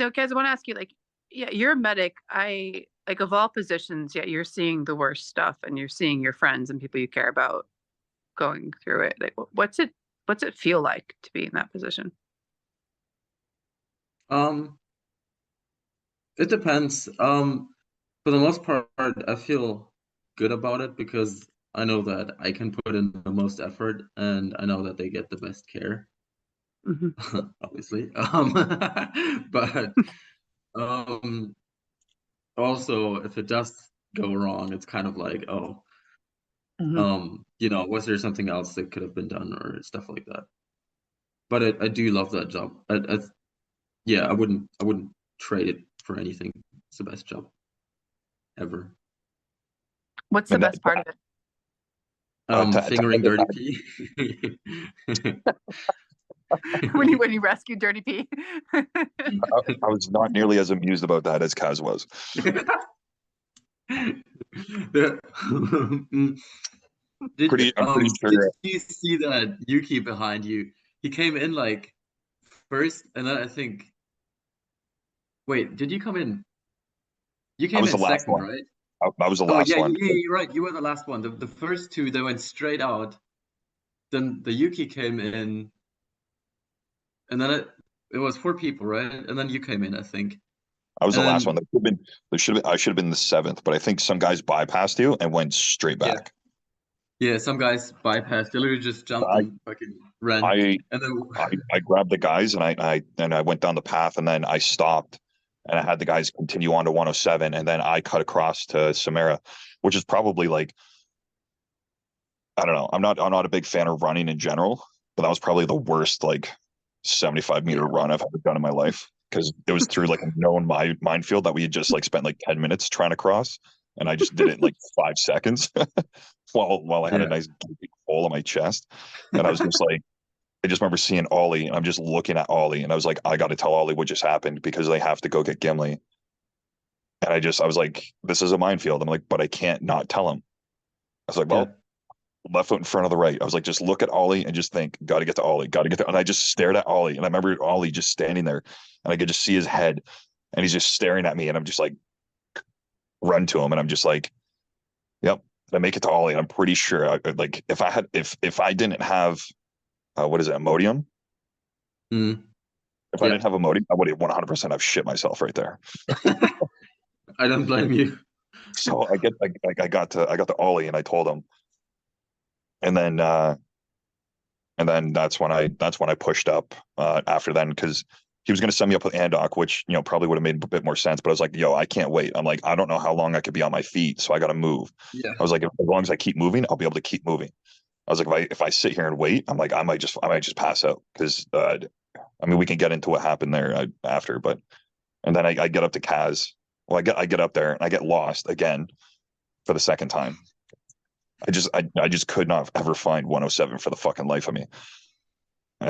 So, guys, I want to ask you, like, yeah, you're a medic. Like, of all positions, yeah, you're seeing the worst stuff, and you're seeing your friends and people you care about going through it. Like, what's it feel like to be in that position? Um, it depends. For the most part, I feel good about it because I know that I can put in the most effort and I know that they get the best care, Hmm. obviously. But um, also if it does go wrong, it's kind of like, oh, Hmm. was there something else that could have been done or stuff like that? But I do love that job. Yeah, I wouldn't trade it for anything. It's the best job ever. What's the And best part of it? to Fingering end it, dirty pee. When you rescue Dirty P? I was not nearly as amused about that as Kaz was. Did I'm pretty did sure you see that Yuki behind you? He came in like first, and then I think. Wait, did you come in? You I came was in the last second, one. right? I was the Oh last yeah, one. you're right. You were the last one. The first two they went straight out. Then the Yuki came in, and then it was four people, right? And then you came in, I think. I was And the last one. then I should have been the seventh, but I think some guys bypassed you and went straight yeah, back. yeah, some guys bypassed. They literally just jumped I and fucking ran. I And then I grabbed the guys and I went down the path and then I stopped and I had the guys continue on to 107 and then I cut across to Samara, which is probably like I don't know. I'm not a big fan of running in general, but that was probably the worst like 75-meter yeah, run I've ever done in my life because it was through like a known minefield that we had just like spent like 10 minutes trying to cross, and I just did it in like 5 seconds while I had a yeah. nice gaping hole in my chest, and I was just like. I just remember seeing Ollie, and I'm just looking at Ollie, and I was like, I got to tell Ollie what just happened because they have to go get Gimli. And I was like, this is a minefield. I'm like, but I can't not tell him. I was like, Yeah. well, left foot in front of the right. I was like, just look at Ollie and just think, got to get to Ollie, got to get to. And I just stared at Ollie, and I remember Ollie just standing there, and I could just see his head, and he's just staring at me, and I'm just like, run to him, and I'm just like, yep. I make it to Ollie, and I'm pretty sure, like, if I didn't have, what is it, Imodium? Mm, If I yeah. didn't have Imodium, I would have 100% have shit myself right there. I don't blame you. So I got to Ollie, and I told him, and then that's when I pushed up after then because he was going to send me up with Andok, which probably would have made a bit more sense. But I was like, yo, I can't wait. I'm like, I don't know how long I could be on my feet, so I got to move. Yeah. I was like, as long as I keep moving, I'll be able to keep moving. I was like, if I sit here and wait, I'm like, I might just pass out because I mean, we can get into what happened there after, but and then I get up to Kaz. Well, I get up there and I get lost again for the second time. I just could not ever find 107 for the fucking life of me.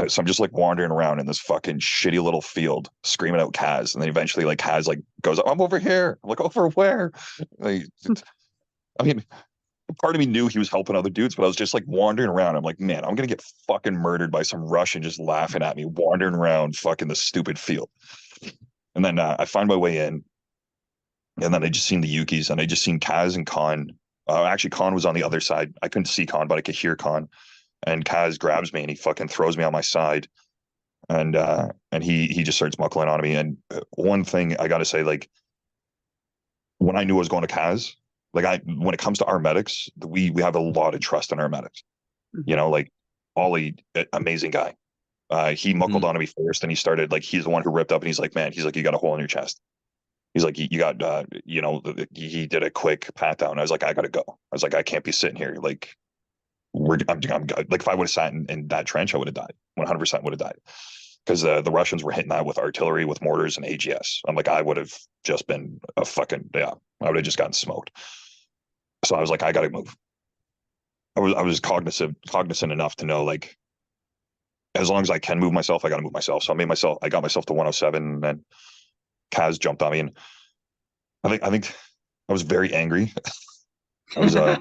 So I'm just like wandering around in this fucking shitty little field, screaming out Kaz, and then eventually like Kaz like goes, "I'm over here." I'm like, "Over where?" Like, I mean, part of me knew he was helping other dudes, but I was just like wandering around. I'm like, man, I'm gonna get fucking murdered by some Russian just laughing at me, wandering around fucking the stupid field. And then I find my way in, and then I just seen the Yukis, and I just seen Kaz and Khan. Actually, Khan was on the other side. I couldn't see Khan, but I could hear Khan. And Kaz grabs me and he fucking throws me on my side, and he just starts muckling on me. And one thing I gotta say, like when I knew I was going to Kaz, like I when it comes to our medics, we have a lot of trust in our medics. Mhm. Like Ollie, amazing guy. He muckled Mm, onto me first, and he started like he's the one who ripped up, and he's like, man, he's like, you got a hole in your chest. He's like, you got, he did a quick pat down. I was like, I gotta go. I was like, I can't be sitting here. Like, I'm like, if I would have sat in that trench, I would have died. 100% would have died because the Russians were hitting that with artillery, with mortars and AGS. I'm like, I would have just been a fucking, yeah, I would have just gotten smoked. So I was like, I gotta move. I was cognizant enough to know like, as long as I can move myself, I gotta move myself. So I got myself to 107, and then Kaz jumped on me, and I think I was very angry. I was I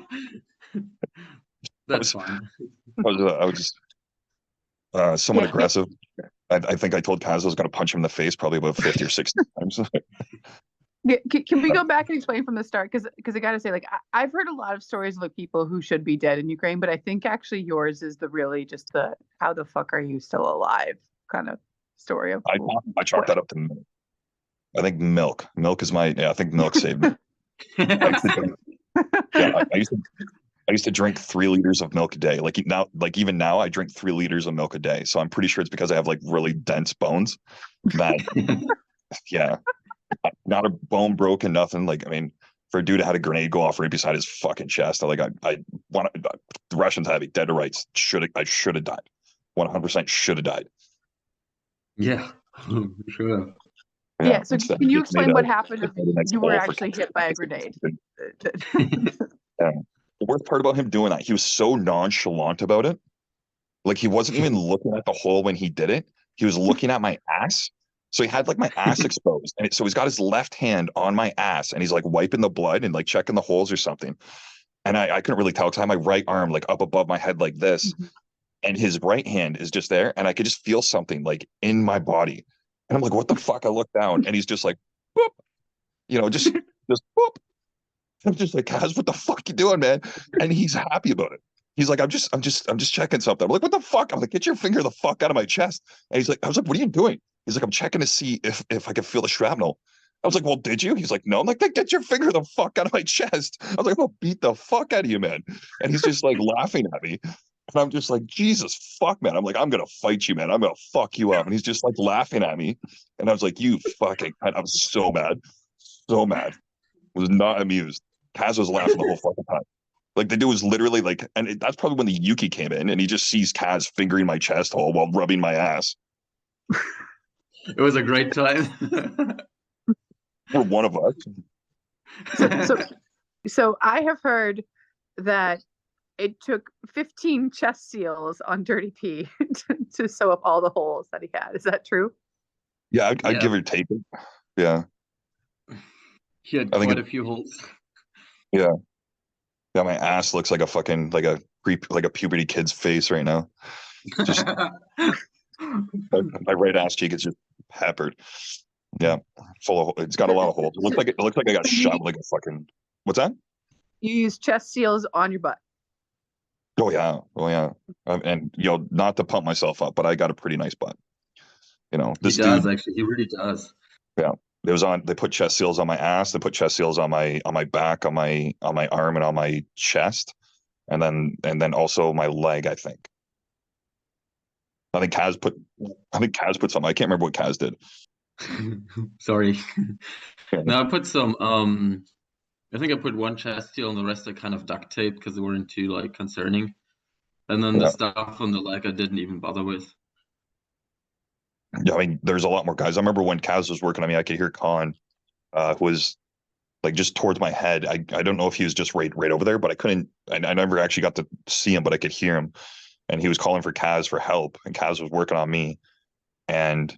That's was fine. I was just somewhat Yeah, aggressive. I think I told Kaz I was going to punch him in the face probably about 50 or 60 times. Yeah, can we go back and explain from the start? Because I gotta say, like I've heard a lot of stories of like people who should be dead in Ukraine, but I think actually yours is the really just the how the fuck are you still alive kind of story of I chalk what. that up to milk. I think milk. Milk is my, yeah, I think milk saved me. I used to drink, yeah, I used to drink 3 liters of milk a day. Like now, like even now, I drink 3 liters of milk a day. So I'm pretty sure it's because I have like really dense bones that, yeah, not a bone broken, nothing. Like, I mean, for a dude that had a grenade go off right beside his fucking chest, I want the Russians have it dead to rights. I should have died. 100% should have died. Yeah, sure. Yeah, so instead can you it's made explain what out happened if the next you were ball for actually hit by a grenade? yeah. The worst part about him doing that, he was so nonchalant about it. Like he wasn't even looking at the hole when he did it. He was looking at my ass. So he had like my ass exposed. And so he's got his left hand on my ass and he's like wiping the blood and like checking the holes or something. And I couldn't really tell because I had my right arm like up above my head like this. And his right hand is just there. And I could just feel something like in my body. And I'm like, what the fuck? I look down and he's just like, boop, just boop. I'm just like, Kaz, what the fuck you doing, man? And he's happy about it. He's like, I'm just checking something. I'm like, what the fuck? I'm like, get your finger the fuck out of my chest. And he's like, I was like, what are you doing? He's like, I'm checking to see if I can feel the shrapnel. I was like, well, did you? He's like, no. I'm like, get your finger the fuck out of my chest. I was like, I'll beat the fuck out of you, man. And he's just like laughing at me. And I'm just like, Jesus fuck, man. I'm like, I'm gonna fight you, man. I'm gonna fuck you up. And he's just like laughing at me. And I was like, you fucking, I was so mad. So mad. Was not amused. Kaz was laughing the whole fucking time. Like the dude was literally like, and that's probably when the Yuki came in, and he just sees Kaz fingering my chest hole while rubbing my ass. It was a great time. For one of us. So I have heard that it took 15 chest seals on Dirty P to sew up all the holes that he had. Is that true? Yeah, I'd Yeah. give or take it. Yeah, He had I think quite a few holes. yeah, yeah. My ass looks like a fucking like a puberty kid's face right now. Just my right ass cheek is just peppered. Yeah, full of. It's got a lot of holes. It looks like I got shot with like a fucking. What's that? You use chest seals on your butt. Oh yeah, oh yeah. And not to pump myself up, but I got a pretty nice butt. He This does, dude. actually. He really does. Yeah. It was on. They put chest seals on my ass. They put chest seals on my back, on my arm, and on my chest, and then also my leg. I think Kaz put. I think Kaz put something. I can't remember what Kaz did. Sorry. Yeah. No, I put some I think I put one chest seal and the rest I kind of duct taped because they weren't too like concerning. And then the Yeah. stuff on the leg I didn't even bother with. Yeah, I mean, there's a lot more guys. I remember when Kaz was working on me, I could hear Khan, who was like just towards my head. I don't know if he was just right over there, but I couldn't. I never actually got to see him, but I could hear him, and he was calling for Kaz for help, and Kaz was working on me, and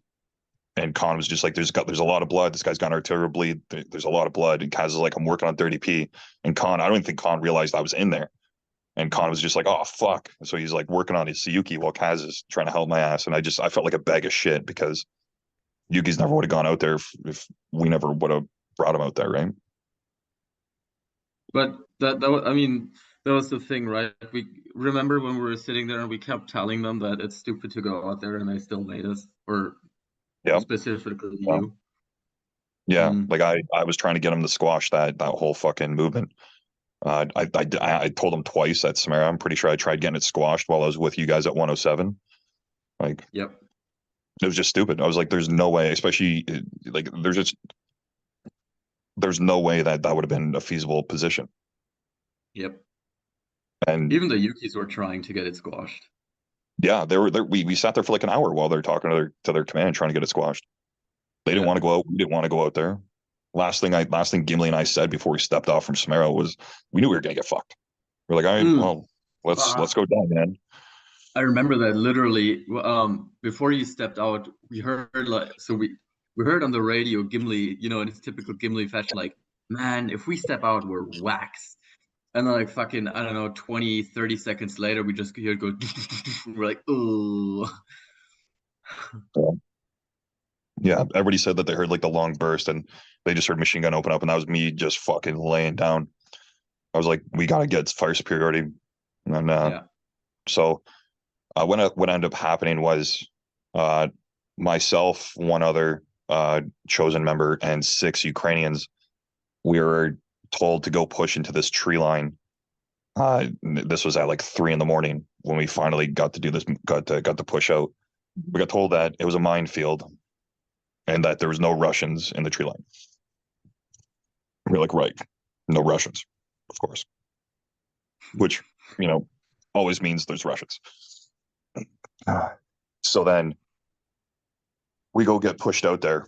Khan was just like, there's a lot of blood. This guy's got arterial bleed. There's a lot of blood, and Kaz is like, I'm working on 30p, and Khan, I don't even think Khan realized I was in there. And Khan was just like, oh, fuck. So he's like working on his Sayuki while Kaz is trying to help my ass. And I felt like a bag of shit because Yuki's never would have gone out there if we never would have brought him out there, right? But I mean, that was the thing, right? We remember when we were sitting there and we kept telling them that it's stupid to go out there and they still made us, or Yeah. specifically Yeah. you. Yeah. Like I was trying to get him to squash that whole fucking movement. I told him twice at Samara. I'm pretty sure I tried getting it squashed while I was with you guys at 107. Like, Yep. it was just stupid. I was like, there's no way, especially like there's no way that would have been a feasible position. Yep. And even the Yukis were trying to get it squashed. Yeah, we sat there for like an hour while they're talking to their command trying to get it squashed. They didn't want to go out. We didn't want to go out there. Last thing Gimli and I said before we stepped off from Samara was we knew we were gonna get fucked. We're like, all right, well, let's go down, man. I remember that literally before you stepped out, we heard we heard on the radio Gimli, in his typical Gimli fashion, like, man, if we step out, we're waxed. And then like fucking, I don't know, 20, 30 seconds later, we just hear it go, we're like, ooh. Yeah, everybody said that they heard like the long burst and they just heard machine gun open up, and that was me just fucking laying down. I was like, we gotta get fire superiority, and Yeah. so what ended up happening was uh, myself, one other chosen member, and 6 Ukrainians. We were told to go push into this tree line. This was at like 3 in the morning when we finally got to do this. Got to push out. We got told that it was a minefield and that there was no Russians in the tree line. We're like, right, no Russians, of course, which always means there's Russians. So then we go get pushed out there,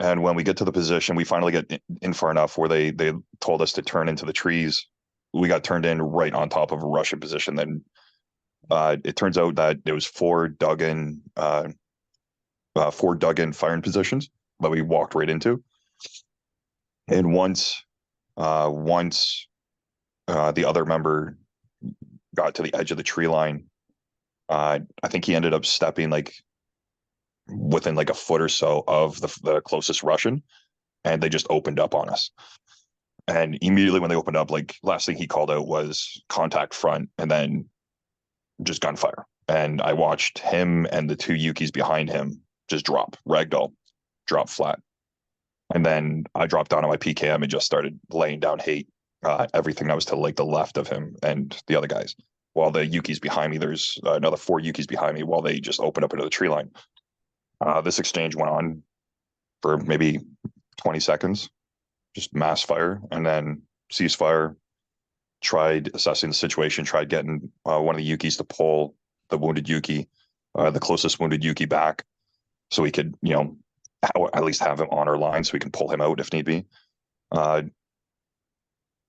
and when we get to the position, we finally get in far enough where they told us to turn into the trees. We got turned in right on top of a Russian position. Then it turns out that there was four dug in firing positions that we walked right into. And once the other member got to the edge of the tree line, I think he ended up stepping like within like a foot or so of the closest Russian, and they just opened up on us. And immediately when they opened up, like last thing he called out was contact front, and then just gunfire. And I watched him and the 2 Yukis behind him just ragdoll, drop flat. And then I dropped down on my PKM and just started laying down hate, everything that was to like the left of him and the other guys. While the Yukis behind me, there's another 4 Yukis behind me while they just opened up into the tree line. This exchange went on for maybe 20 seconds, just mass fire, and then ceasefire. Tried assessing the situation, tried getting one of the Yukis to pull the wounded Yuki, the closest wounded Yuki back, so we could, at least have him on our line so we can pull him out if need be.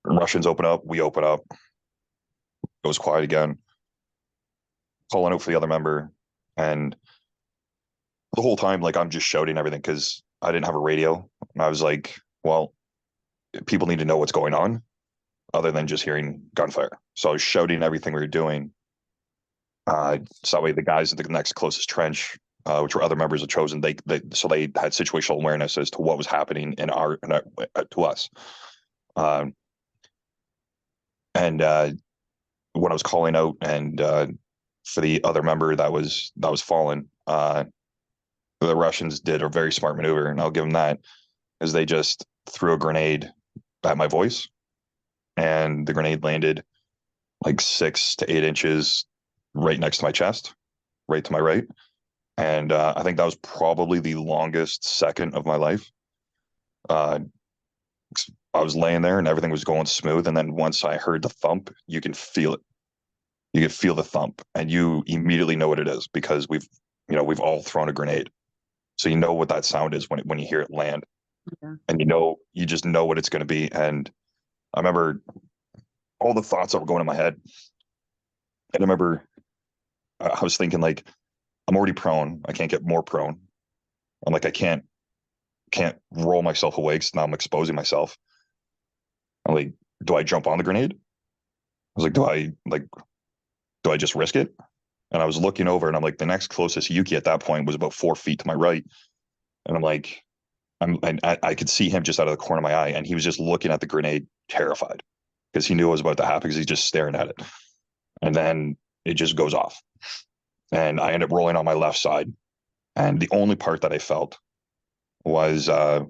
Russians open up, we open up. It goes quiet again. Calling out for the other member, and the whole time, like I'm just shouting everything because I didn't have a radio. And I was like, well, people need to know what's going on, other than just hearing gunfire. So I was shouting everything we were doing. So that way the guys in the next closest trench, which were other members of Chosen, they had situational awareness as to what was happening to us. And when I was calling out and for the other member that was fallen, the Russians did a very smart maneuver, and I'll give them that, is they just threw a grenade at my voice, and the grenade landed like 6 to 8 inches right next to my chest, right to my right. And I think that was probably the longest second of my life. I was laying there and everything was going smooth. And then once I heard the thump, you can feel it. You can feel the thump, and you immediately know what it is because we've all thrown a grenade. So you know what that sound is when you hear it land. Yeah. And you just know what it's going to be. And I remember all the thoughts that were going in my head. And I remember I was thinking, like, I'm already prone. I can't get more prone. I'm like, I can't roll myself away because now I'm exposing myself. I'm like, do I jump on the grenade? I was like, do I just risk it? And I was looking over, and I'm like, the next closest Yuki at that point was about 4 feet to my right. And I'm like, I could see him just out of the corner of my eye, and he was just looking at the grenade, terrified, because he knew what was about to happen because he's just staring at it. And then it just goes off. And I end up rolling on my left side. And the only part that I felt was the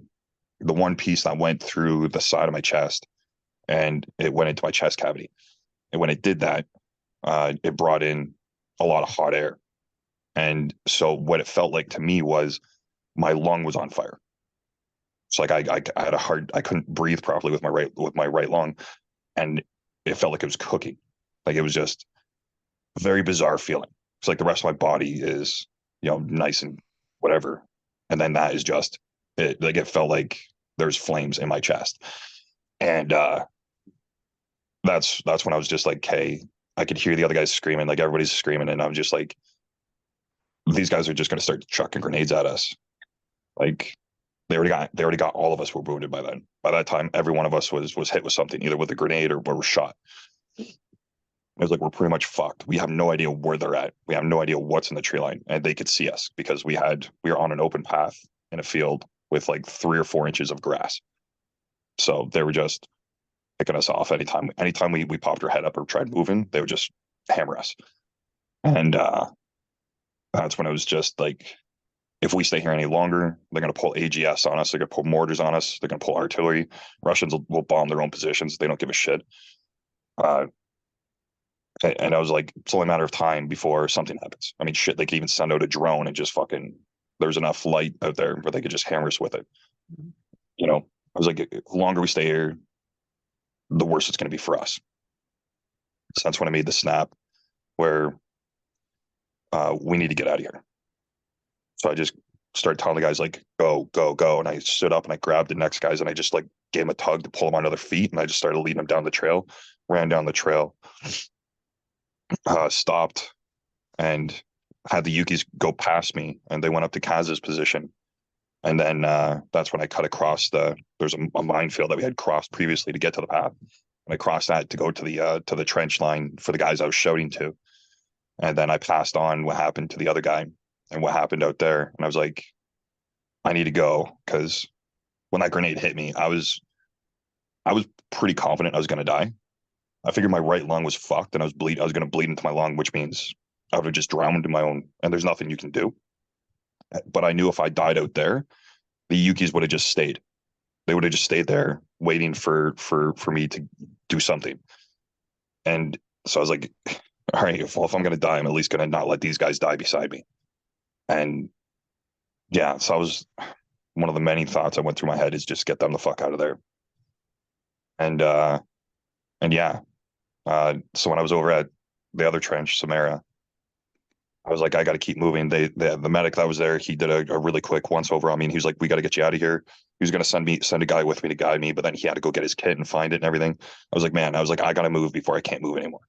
one piece that went through the side of my chest, and it went into my chest cavity. And when it did that, it brought in a lot of hot air. And so what it felt like to me was my lung was on fire. So like I had I couldn't breathe properly with my right lung, and it felt like it was cooking. Like it was just a very bizarre feeling. It's like the rest of my body is, nice and whatever. And then that is just it. Like it felt like there's flames in my chest. And that's when I was just like, hey, I could hear the other guys screaming, like everybody's screaming, and I'm just like, these guys are just gonna start chucking grenades at us. Like they already got all of us were wounded by then. By that time, every one of us was hit with something, either with a grenade or were shot. I was like, we're pretty much fucked. We have no idea where they're at. We have no idea what's in the tree line, and they could see us because we were on an open path in a field with like 3 or 4 inches of grass. So they were just picking us off anytime we popped our head up or tried moving, they would just hammer us. And that's when it was just like, if we stay here any longer, they're going to pull AGS on us. They're going to pull mortars on us. They're going to pull artillery. Russians will bomb their own positions. They don't give a shit. Uh, and I was like, it's only a matter of time before something happens. I mean, shit, they could even send out a drone and just fucking, there's enough light out there where they could just hammer us with it. You know, I was like, the longer we stay here, the worse it's going to be for us. So that's when I made the snap where we need to get out of here. So I just started telling the guys like, go, go, go. And I stood up and I grabbed the next guys and I just like gave them a tug to pull them onto their feet. And I just started leading them down the trail, ran down the trail, stopped and had the Yukis go past me and they went up to Kaz's position. And then that's when I cut across there's a minefield that we had crossed previously to get to the path. And I crossed that to go to the trench line for the guys I was shouting to. And then I passed on what happened to the other guy and what happened out there. And I was like, I need to go because when that grenade hit me, I was pretty confident I was going to die. I figured my right lung was fucked and I was going to bleed into my lung, which means I would have just drowned in my own, and there's nothing you can do. But I knew if I died out there, the Yukis would have just stayed. They would have just stayed there waiting for me to do something. And so I was like, all right, if I'm going to die, I'm at least going to not let these guys die beside me. And yeah, so I was, one of the many thoughts I went through my head is just get them the fuck out of there. And yeah, so when I was over at the other trench, Samara, I was like, I got to keep moving. The medic that was there, he did a really quick once over on me, and he was like, we got to get you out of here. He was going to send a guy with me to guide me, but then he had to go get his kit and find it and everything. I was like, man, I got to move before I can't move anymore.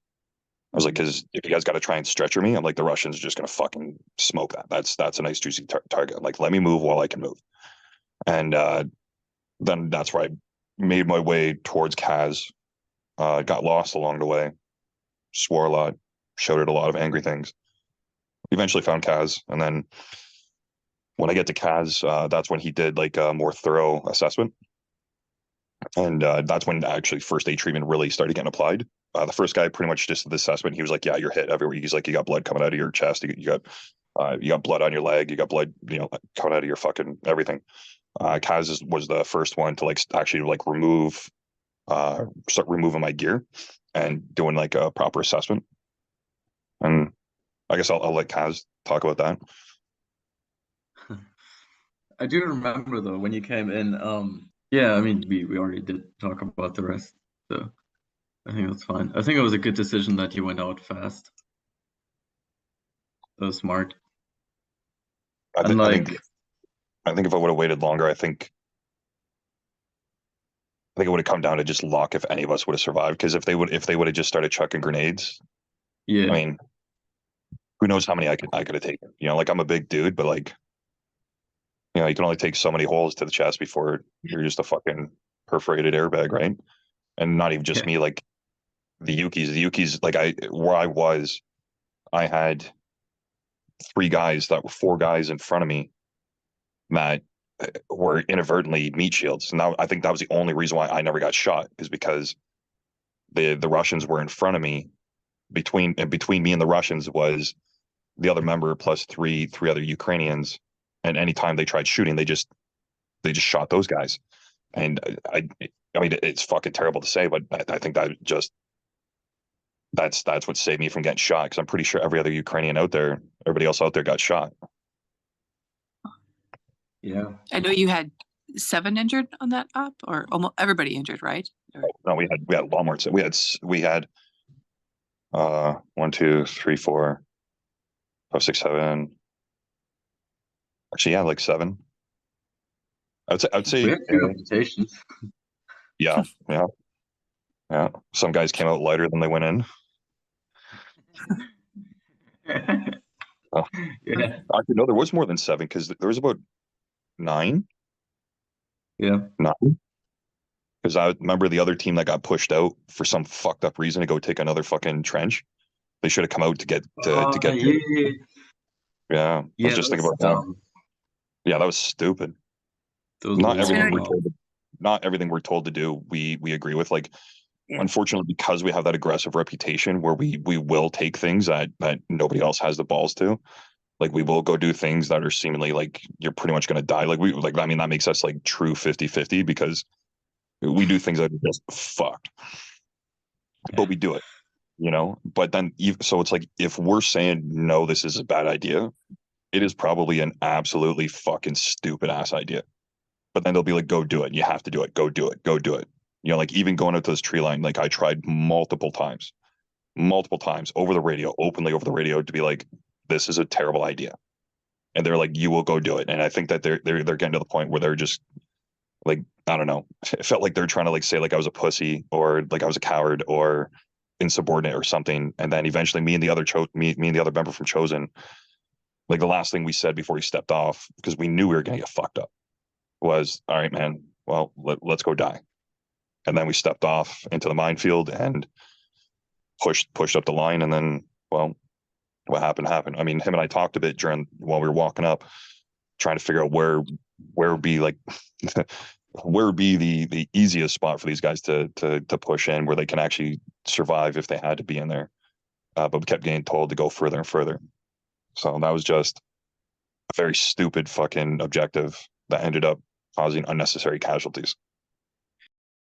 I was like, because if you guys got to try and stretcher me, I'm like, the Russians are just going to fucking smoke that. That's a nice juicy target. Like, let me move while I can move. And then that's where I made my way towards Kaz. Got lost along the way, swore a lot, shouted a lot of angry things. Eventually found Kaz, and then when I get to Kaz, that's when he did like a more thorough assessment, and that's when actually first aid treatment really started getting applied. The first guy pretty much just did the assessment. He was like, "Yeah, you're hit everywhere." He's like, "You got blood coming out of your chest. You got blood on your leg. You got blood, coming out of your fucking everything." Kaz was the first one to like actually like start removing my gear and doing like a proper assessment. And I guess I'll let Kaz talk about that. I do remember though when you came in. Yeah, I mean we already did talk about the rest, so I think that's fine. I think it was a good decision that you went out fast. That was smart. I, And th- I like, think I think if I would have waited longer, I think it would have come down to just luck if any of us would have survived. Because if they would have just started chucking grenades, yeah, I mean, who knows how many I could have taken? Like I'm a big dude, but like, you can only take so many holes to the chest before you're just a fucking perforated airbag, right? And not even just yeah, me, like the Yukis, like where I was, I had 4 guys in front of me that were inadvertently meat shields. And I think that was the only reason why I never got shot, is because the Russians were in front of me. Between me and the Russians was the other member plus three other Ukrainians. And anytime they tried shooting, they just shot those guys. And I mean, it's fucking terrible to say, but I think that's what saved me from getting shot, because I'm pretty sure everybody else out there got shot. yeah. I know you had 7 injured on that op, or almost everybody injured, right? No, we had a lot more. We had 1, 2, 3, 4, 5, 6, 7. Actually, yeah, like 7. I'd say, We had few amputations. yeah, yeah, yeah. Some guys came out lighter than they went in. Oh. Yeah, Actually, no, there was more than 7, because there was about 9. yeah. 9. Because I remember the other team that got pushed out for some fucked up reason to go take another fucking trench. They should have come out to get Yeah, yeah, yeah. I was yeah, just thinking that's about that. dumb. Yeah, that was stupid. Those Not rules gonna are everything be- we're dumb. told. Not everything we're told to do. We agree with. Like, Yeah. unfortunately, because we have that aggressive reputation where we will take things that nobody else has the balls to. Like, we will go do things that are seemingly like you're pretty much going to die. Like, we like, I mean, that makes us like true 50-50 because we do things that are just fucked, but we do it, you know? But then, so it's like, if we're saying, no, this is a bad idea, it is probably an absolutely fucking stupid ass idea. But then they'll be like, go do it. You have to do it. Go do it. Go do it. You know, like even going out to this tree line, like I tried multiple times over the radio, openly over the radio to be like, this is a terrible idea. And they're like, you will go do it. And I think that they're getting to the point where they're just like, I don't know. It felt like they're trying to like say like I was a pussy or like I was a coward or insubordinate or something. And then eventually me and the other me and the other member from Chosen, like the last thing we said before he stepped off, because we knew we were gonna get fucked up, was, all right, man, well, let's go die. And then we stepped off into the minefield and pushed up the line. And then, well, what happened. I mean, him and I talked a bit during while we were walking up, trying to figure out where would be like where would be the easiest spot for these guys to push in where they can actually survive if they had to be in there. But we kept getting told to go further and further. So that was just a very stupid fucking objective that ended up causing unnecessary casualties.